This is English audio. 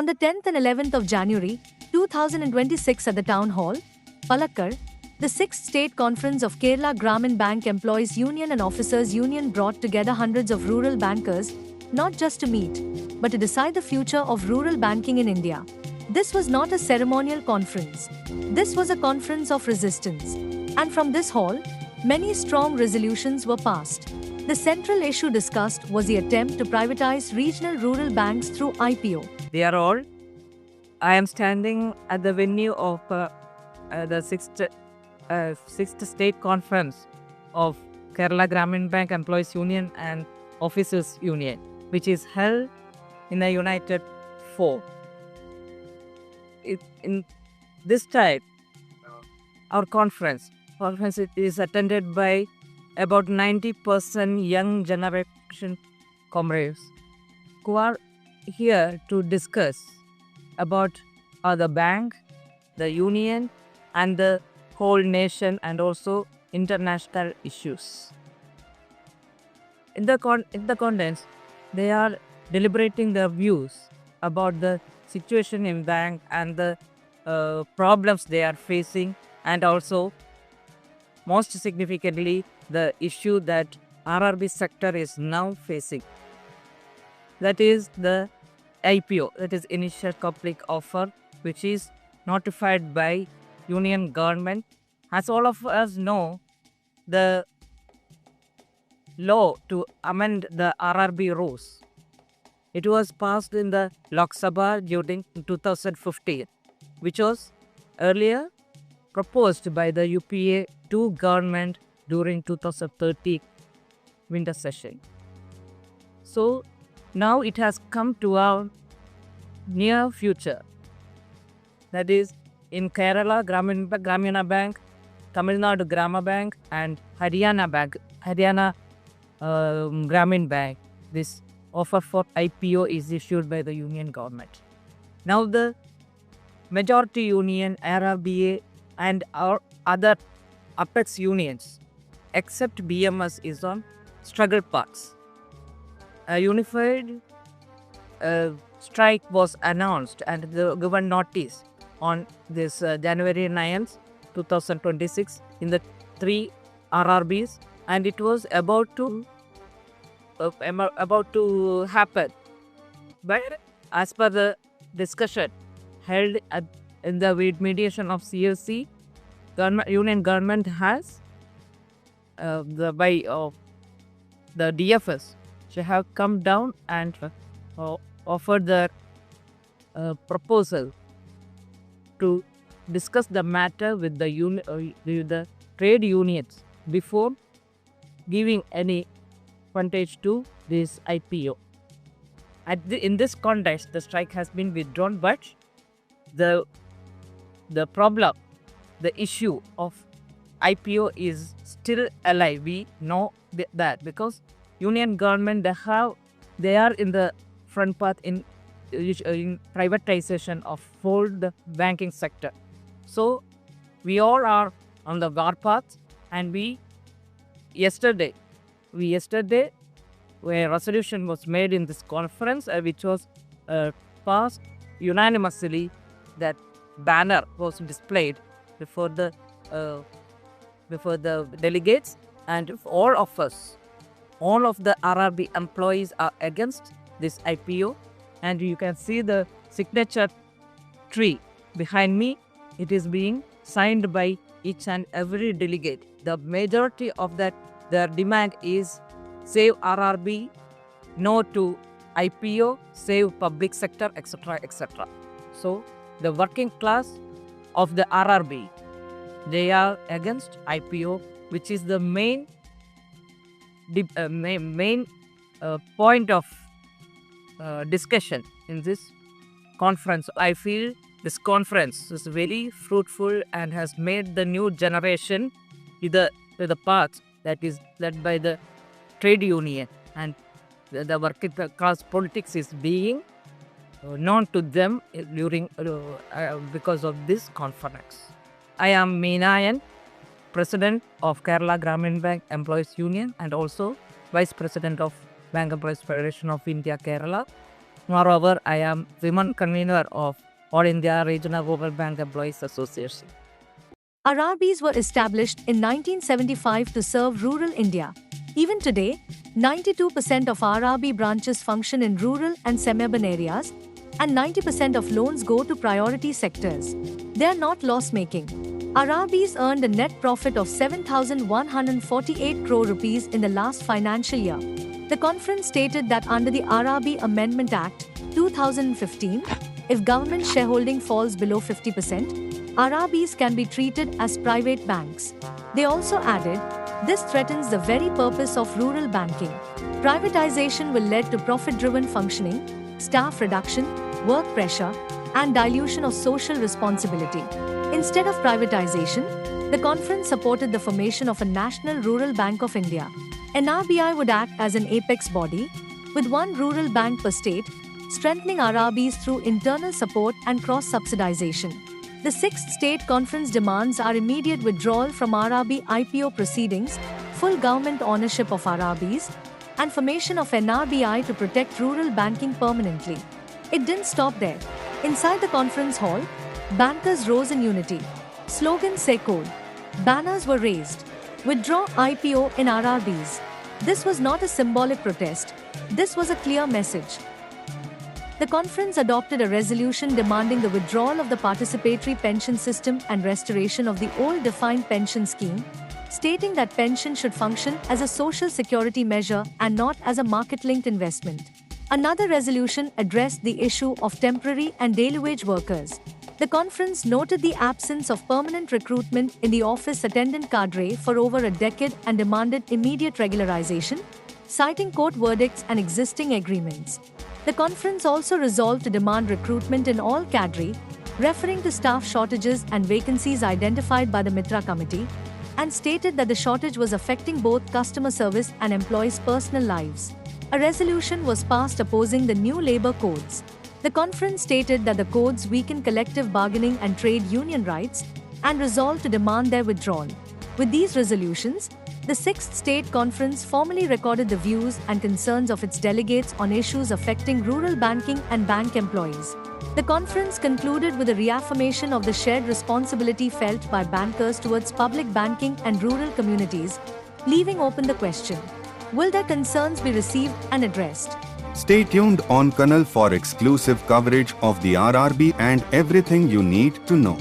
On the 10th and 11th of January 2026 at the Town Hall, Palakkad, the 6th State Conference of Kerala Grameen Bank Employees Union and Officers Union brought together hundreds of rural bankers, not just to meet, but to decide the future of rural banking in India. This was not a ceremonial conference. This was a conference of resistance. And from this hall, many strong resolutions were passed. The central issue discussed was the attempt to privatize regional rural banks through IPO. Dear all, I am standing at the venue of the sixth State Conference of Kerala Grameen Bank Employees Union and Officers Union, which is held in the United Four. In this time, our conference is attended by about 90% young generation comrades who are here to discuss about the bank, the union, and the whole nation, and also international issues. In the contents, they are deliberating their views about the situation in bank and the problems they are facing, and also most significantly the issue that RRB sector is now facing. That is the IPO, that is initial public offer, which is notified by union government. As all of us know, the law to amend the RRB rules, it was passed in the Lok Sabha during 2015, which was earlier proposed by the UPA 2 government during 2013 winter session. So now it has come to our near future. That is in Kerala Grameen Bank, Tamil Nadu Grama Bank, and Haryana Grameen Bank. This offer for IPO is issued by the union government. Now the majority union, RRBA, and our other apex unions, except BMS, is on struggle paths. A unified strike was announced and given notice on this January 9th, 2026 in the 3 RRBs, and it was about to happen. But as per the discussion held in the mediation of CLC, union government has the DFS should have come down and offered the proposal to discuss the matter with the trade unions before giving any frontage to this IPO. In this context, the strike has been withdrawn, but the problem, the issue of IPO is still alive. We know that because union government, they are in the front path in privatization of whole the banking sector. So we all are on the war path, and yesterday where resolution was made in this conference, which was passed unanimously, that banner was displayed before the delegates, and all of the RRB employees are against this IPO. And you can see the signature tree behind me. It is being signed by each and every delegate. The majority of their demand is save RRB, no to IPO, save public sector, etc., etc. So the working class of the RRB, they are against IPO, which is the main point of discussion in this conference. I feel this conference is very fruitful and has made the new generation to the path that is led by the trade union, and the working class politics is being known to them during because of this conference. I am Meenayan, President of Kerala Grameen Bank Employees Union and also Vice President of Bank Employees Federation of India, Kerala. Moreover, I am women convener of All India Regional Rural Bank Employees Association. RRBs were established in 1975 to serve rural India. Even today, 92% of RRB branches function in rural and semi-urban areas, and 90% of loans go to priority sectors. They are not loss-making. RRBs earned a net profit of 7,148 crore rupees in the last financial year. The conference stated that under the RRB Amendment Act 2015, if government shareholding falls below 50%, RRBs can be treated as private banks. They also added, this threatens the very purpose of rural banking. Privatization will lead to profit-driven functioning, staff reduction, work pressure, and dilution of social responsibility. Instead of privatization, the conference supported the formation of a National Rural Bank of India. NRBI would act as an apex body, with one rural bank per state, strengthening RRBs through internal support and cross-subsidization. The 6th State Conference demands our immediate withdrawal from RRB IPO proceedings, full government ownership of RRBs, and formation of NRBI to protect rural banking permanently. It didn't stop there. Inside the conference hall, bankers rose in unity. Slogans echoed. Banners were raised. Withdraw IPO in RRBs. This was not a symbolic protest. This was a clear message. The conference adopted a resolution demanding the withdrawal of the participatory pension system and restoration of the old defined pension scheme, stating that pension should function as a social security measure and not as a market-linked investment. Another resolution addressed the issue of temporary and daily wage workers. The conference noted the absence of permanent recruitment in the office attendant cadre for over a decade and demanded immediate regularization, citing court verdicts and existing agreements. The conference also resolved to demand recruitment in all cadre, referring to staff shortages and vacancies identified by the Mitra Committee, and stated that the shortage was affecting both customer service and employees' personal lives. A resolution was passed opposing the new labor codes. The conference stated that the codes weaken collective bargaining and trade union rights, and resolved to demand their withdrawal. With these resolutions, the 6th State Conference formally recorded the views and concerns of its delegates on issues affecting rural banking and bank employees. The conference concluded with a reaffirmation of the shared responsibility felt by bankers towards public banking and rural communities, leaving open the question: will their concerns be received and addressed? Stay tuned on Kanal for exclusive coverage of the RRB and everything you need to know.